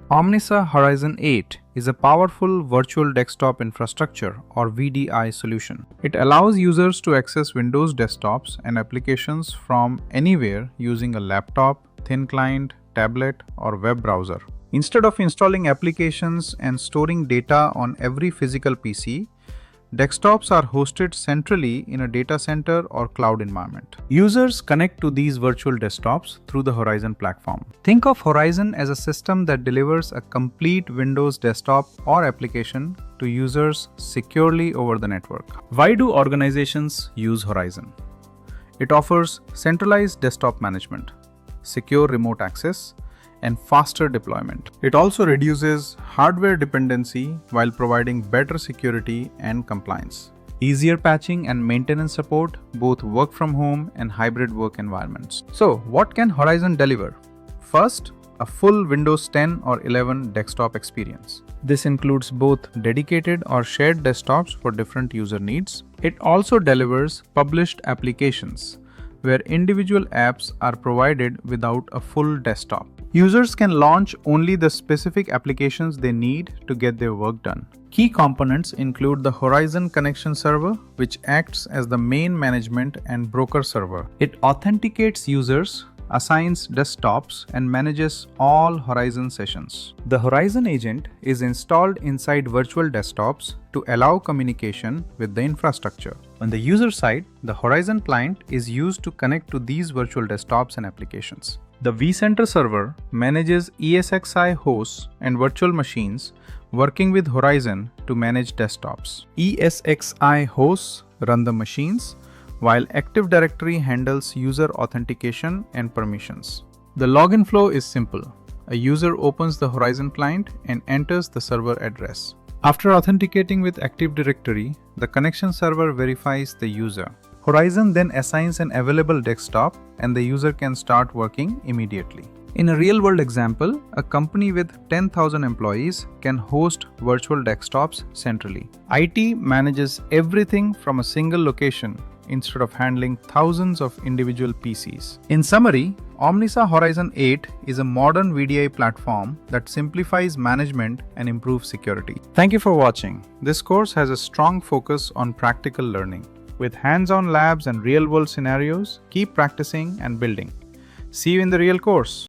Omnissa Horizon 8 is a powerful virtual desktop infrastructure or VDI solution. It allows users to access Windows desktops and applications from anywhere using a laptop, thin client, tablet, or web browser. Instead of installing applications and storing data on every physical PC, desktops are hosted centrally in a data center or cloud environment. Users connect to these virtual desktops through the Horizon platform. Think of Horizon as a system that delivers a complete Windows desktop or application to users securely over the network. Why do organizations use Horizon? It offers centralized desktop management, secure remote access, and faster deployment. It also reduces hardware dependency while providing better security and compliance. Easier patching and maintenance support both work from home and hybrid work environments. So, what can Horizon deliver? First, a full Windows 10 or 11 desktop experience. This includes both dedicated or shared desktops for different user needs. It also delivers published applications, where individual apps are provided without a full desktop. Users can launch only the specific applications they need to get their work done. Key components include the Horizon Connection Server, which acts as the main management and broker server. It authenticates users, assigns desktops, and manages all Horizon sessions. The Horizon agent is installed inside virtual desktops to allow communication with the infrastructure. On the user side, the Horizon client is used to connect to these virtual desktops and applications. The vCenter server manages ESXi hosts and virtual machines working with Horizon to manage desktops. ESXi hosts run the machines, while Active Directory handles user authentication and permissions. The login flow is simple. A user opens the Horizon client and enters the server address. After authenticating with Active Directory, the connection server verifies the user. Horizon then assigns an available desktop and the user can start working immediately. In a real-world example, a company with 10,000 employees can host virtual desktops centrally. IT manages everything from a single location instead of handling thousands of individual PCs. In summary, Omnissa Horizon 8 is a modern VDI platform that simplifies management and improves security. Thank you for watching. This course has a strong focus on practical learning. With hands-on labs and real-world scenarios, keep practicing and building. See you in the real course.